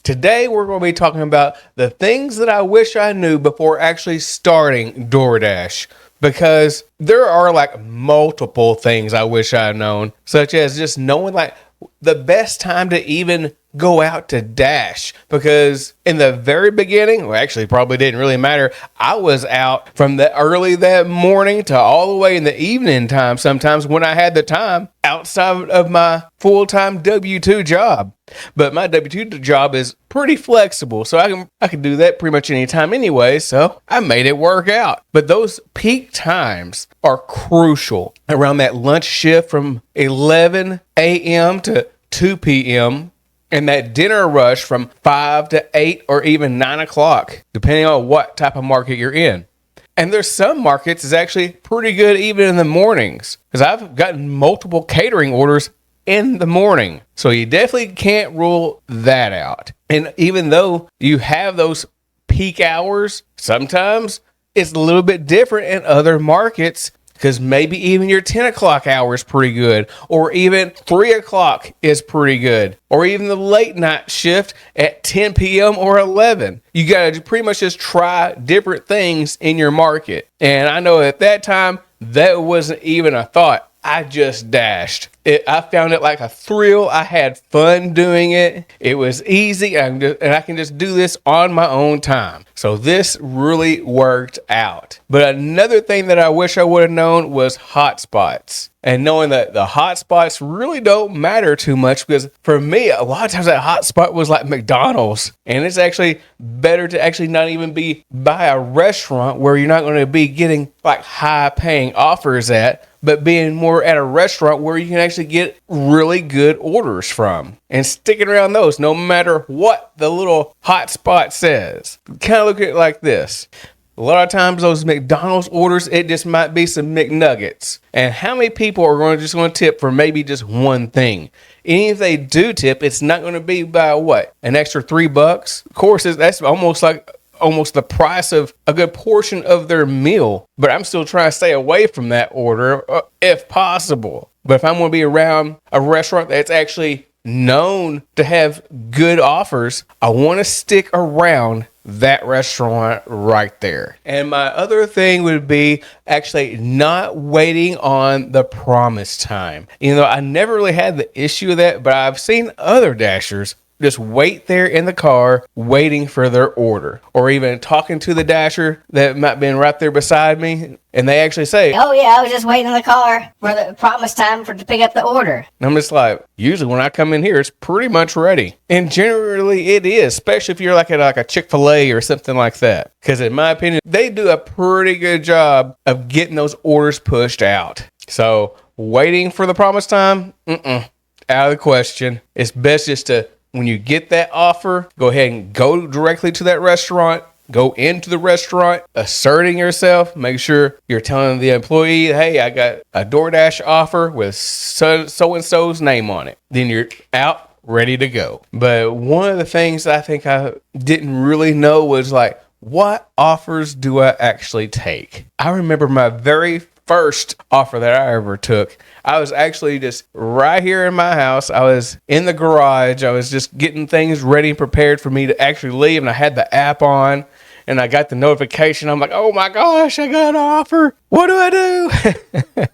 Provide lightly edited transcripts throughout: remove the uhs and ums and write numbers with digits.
Today, we're going to be talking about the things that I wish I knew before actually starting Doordash. Because there are like multiple things I wish I had known, such as just knowing like the best time to even go out to Dash. Because in the very beginning, well, actually probably didn't really matter. I was out from the early that morning to all the way in the evening time, sometimes when I had the time outside of my full-time W-2 job. But my W-2 job is pretty flexible, so I can do that pretty much anytime anyway, so I made it work out. But those peak times are crucial around that lunch shift from 11 a.m. to 2 p.m. and that dinner rush from 5 to 8 or even 9 o'clock, depending on what type of market you're in. And there's some markets is actually pretty good even in the mornings, because I've gotten multiple catering orders in the morning. So you definitely can't rule that out. And even though you have those peak hours, sometimes it's a little bit different in other markets, because maybe even your 10 o'clock hour is pretty good, or even 3 o'clock is pretty good, or even the late night shift at 10 p.m. or 11. You got to pretty much just try different things in your market. And I know at that time, that wasn't even a thought. I just dashed. I found it like a thrill. I had fun doing it. It was easy, and I can just do this on my own time. So this really worked out. But another thing that I wish I would have known was hotspots. And knowing that the hotspots really don't matter too much, because for me, a lot of times that hotspot was like McDonald's. And it's actually better to actually not even be by a restaurant where you're not going to be getting like high paying offers at, but being more at a restaurant where you can actually get really good orders from and sticking around those no matter what the little hotspot says. Kind of look at it like this. A lot of times those McDonald's orders, it just might be some McNuggets. And how many people are just going to tip for maybe just one thing? And if they do tip, it's not going to be by what? An extra $3? Of course, that's almost the price of a good portion of their meal. But I'm still trying to stay away from that order if possible. But if I'm going to be around a restaurant that's actually known to have good offers, I want to stick around that restaurant right there. And my other thing would be actually not waiting on the promise time. You know, I never really had the issue of that, but I've seen other Dashers just wait there in the car waiting for their order, or even talking to the Dasher that might have been right there beside me, and they actually say, "Oh yeah, I was just waiting in the car for the promise time to pick up the order." And I'm just like, usually when I come in here, it's pretty much ready. And generally it is, especially if you're like at like a Chick-fil-A or something like that. Because in my opinion, they do a pretty good job of getting those orders pushed out. So waiting for the promise time, out of the question. It's best just to, when you get that offer, go ahead and go directly to that restaurant. Go into the restaurant, asserting yourself. Make sure you're telling the employee, hey, I got a DoorDash offer with so-and-so's name on it. Then you're out, ready to go. But one of the things I think I didn't really know was like, what offers do I actually take? I remember my very first offer that I ever took. I was actually just right here in my house. I was in the garage. I was just getting things ready and prepared for me to actually leave. And I had the app on and I got the notification. I'm like, oh my gosh, I got an offer. What do I do?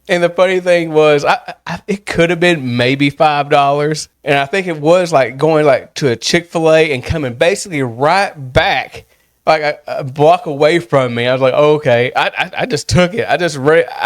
And the funny thing was, it could have been maybe $5. And I think it was like going like to a Chick-fil-A and coming basically right back like a block away from me. I was like, oh, okay. I just took it. I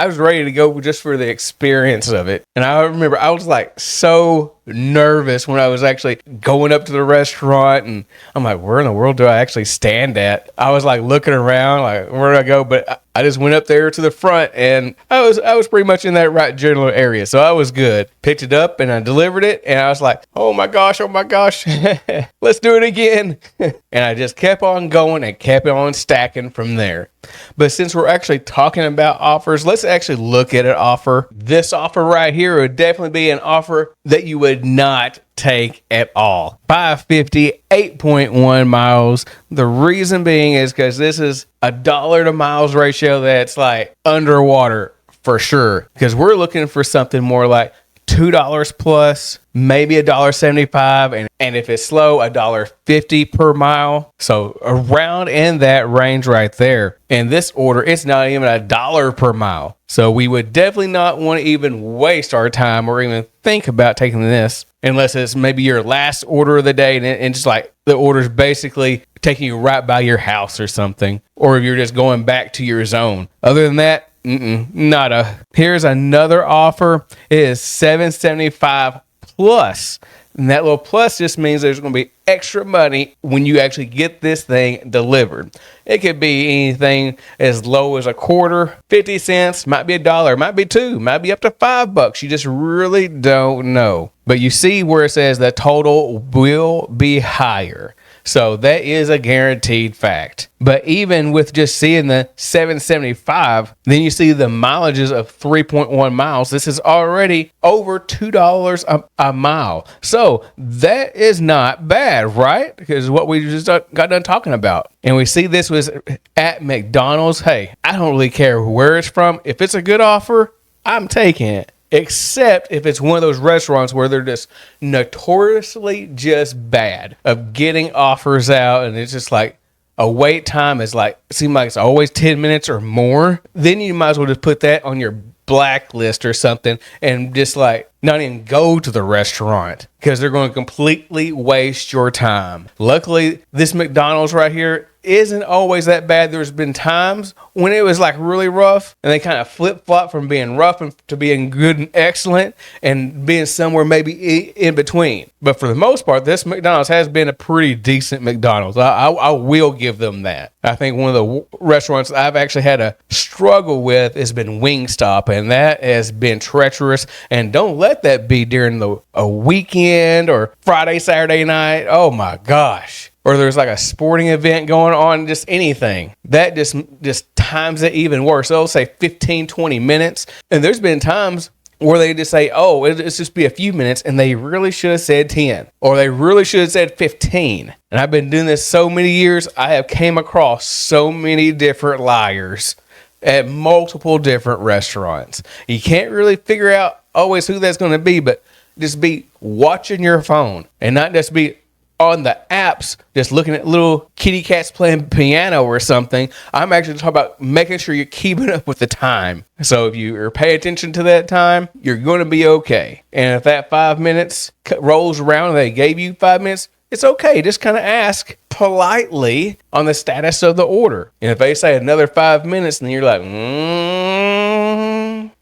was ready to go just for the experience of it. And I remember I was like so nervous when I was actually going up to the restaurant, and I'm like, where in the world do I actually stand at? I was like looking around, like, where do I go? But I just went up there to the front, and I was pretty much in that right general area, so I was good. Picked it up and I delivered it, and I was like, oh my gosh, let's do it again. And I just kept on going and kept on stacking from there. But since we're actually talking about offers, let's actually look at an offer. This offer right here would definitely be an offer that you would not take at all. 550, 8.1 miles. The reason being is because this is a dollar to miles ratio that's like underwater for sure. Because we're looking for something more like $2 plus, maybe $1.75, and if it's slow, $1.50 per mile. So around in that range right there. In this order, it's not even $1 per mile. So we would definitely not want to even waste our time or even think about taking this unless it's maybe your last order of the day and just like the order's basically taking you right by your house or something, or if you're just going back to your zone. Other than that, nada. Here's another offer. It is $7.75 plus. And that little plus just means there's going to be extra money when you actually get this thing delivered. It could be anything as low as a quarter, 50 cents, might be $1, might be $2, might be up to $5. You just really don't know. But you see where it says the total will be higher. So that is a guaranteed fact. But even with just seeing the $7.75, then you see the mileages of 3.1 miles. This is already over $2 a mile. So that is not bad, right? Because what we just got done talking about. And we see this was at McDonald's. Hey, I don't really care where it's from. If it's a good offer, I'm taking it. Except if it's one of those restaurants where they're just notoriously just bad of getting offers out, and it's just like a wait time is like, it seems like it's always 10 minutes or more. Then you might as well just put that on your blacklist or something and just like not even go to the restaurant because they're going to completely waste your time. Luckily, this McDonald's right here isn't always that bad. There's been times when it was like really rough and they kind of flip-flop from being rough to being good and excellent and being somewhere maybe in between. But for the most part, this McDonald's has been a pretty decent McDonald's. I will give them that. I think one of the restaurants I've actually had a struggle with has been Wingstop, and that has been treacherous. And don't let that be during a weekend or Friday, Saturday night. Oh my gosh. Or there's like a sporting event going on, just anything. That just times it even worse. They'll say 15, 20 minutes. And there's been times where they just say, oh, it's just be a few minutes, and they really should have said 10. Or they really should have said 15. And I've been doing this so many years, I have came across so many different liars at multiple different restaurants. You can't really figure out always who that's going to be, but just be watching your phone and not just be on the apps, just looking at little kitty cats playing piano or something. I'm actually talking about making sure you're keeping up with the time. So if you pay attention to that time, you're going to be okay. And if that 5 minutes rolls around and they gave you 5 minutes, it's okay. Just kind of ask politely on the status of the order. And if they say another 5 minutes, then you're like,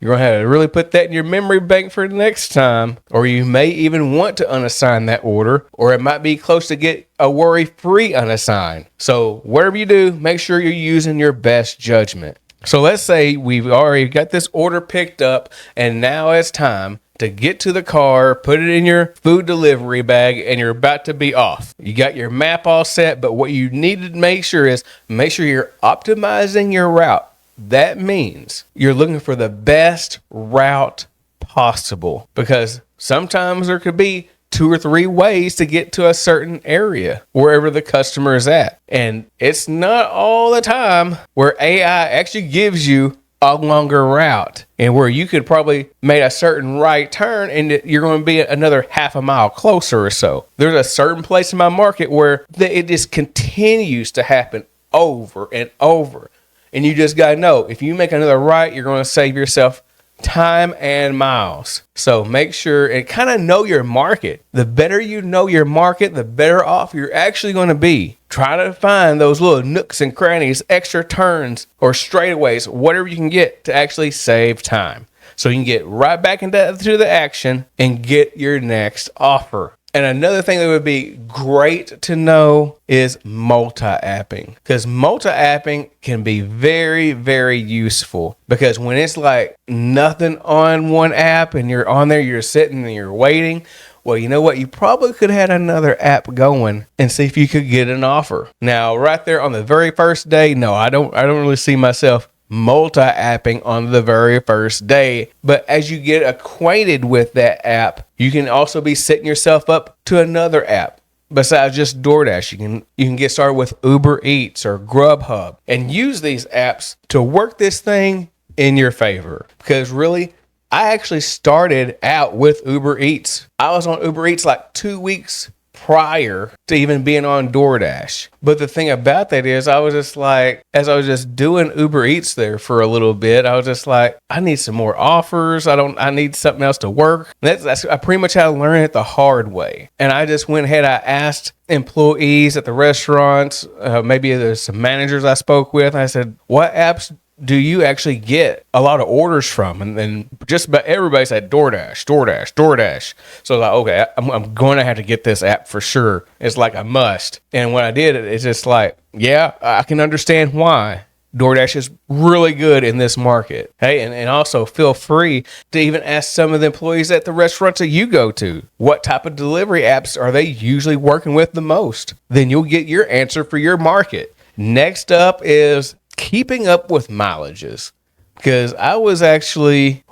you're going to have to really put that in your memory bank for the next time. Or you may even want to unassign that order, or it might be close to get a worry-free unassigned. So whatever you do, make sure you're using your best judgment. So let's say we've already got this order picked up, and now it's time to get to the car, put it in your food delivery bag, and you're about to be off. You got your map all set, but what you need to make sure you're optimizing your route. That means you're looking for the best route possible, because sometimes there could be 2 or 3 ways to get to a certain area wherever the customer is at. And it's not all the time where AI actually gives you a longer route and where you could probably make a certain right turn and you're going to be another half a mile closer or so. There's a certain place in my market where it just continues to happen over and over. And you just got to know, if you make another right, you're going to save yourself time and miles. So make sure and kind of know your market. The better you know your market, the better off you're actually going to be. Try to find those little nooks and crannies, extra turns or straightaways, whatever you can get to actually save time. So you can get right back into the action and get your next offer. And another thing that would be great to know is multi-apping, because multi-apping can be very, very useful, because when it's like nothing on one app and you're on there, you're sitting and you're waiting. Well, you know what? You probably could have had another app going and see if you could get an offer. Now, right there on the very first day, no, I don't really see myself multi-apping on the very first day. But as you get acquainted with that app, you can also be setting yourself up to another app besides just Doordash. You can get started with Uber Eats or Grubhub and use these apps to work this thing in your favor, because really I actually started out with Uber Eats. I was on Uber Eats like 2 weeks prior to even being on DoorDash. But the thing about that is I was just like, as I was just doing Uber Eats there for a little bit, I was just like, I need some more offers. I need something else to work. I pretty much had to learn it the hard way. And I just went ahead, I asked employees at the restaurants, maybe there's some managers I spoke with. I said, what apps do you actually get a lot of orders from? And then just about everybody said DoorDash, DoorDash, DoorDash. So I was like, okay, I'm going to have to get this app for sure. It's like a must. And when I did it, it's just like, yeah, I can understand why DoorDash is really good in this market. Hey, and also feel free to even ask some of the employees at the restaurants that you go to, what type of delivery apps are they usually working with the most? Then you'll get your answer for your market. Next up is keeping up with mileages, because I was actually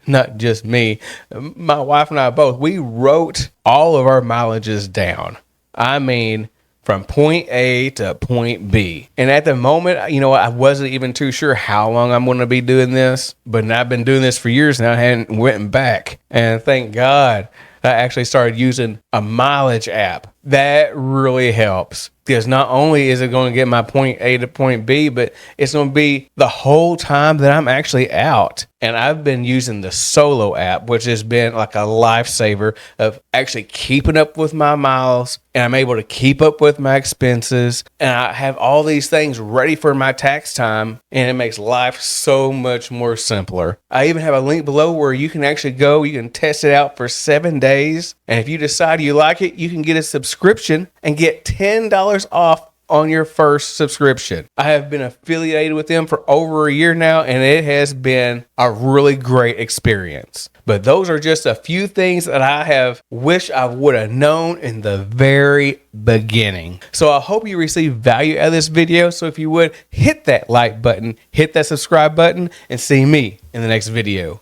not just me, my wife and I both, we wrote all of our mileages down. I mean, from point A to point B. And at the moment, I wasn't even too sure how long I'm going to be doing this, but I've been doing this for years now. I hadn't went back, and thank God I actually started using a mileage app. That really helps, because not only is it going to get my point A to point B, but it's going to be the whole time that I'm actually out. And I've been using the Solo app, which has been like a lifesaver of actually keeping up with my miles, and I'm able to keep up with my expenses, and I have all these things ready for my tax time, and it makes life so much more simpler. I even have a link below where you can actually go, you can test it out for 7 days, and if you decide you like it, you can get a subscription and get $10 off on your first subscription. I have been affiliated with them for over a year now, and it has been a really great experience. But those are just a few things that I have wished I would have known in the very beginning. So I hope you receive value out of this video. So if you would, hit that like button, hit that subscribe button, and see me in the next video.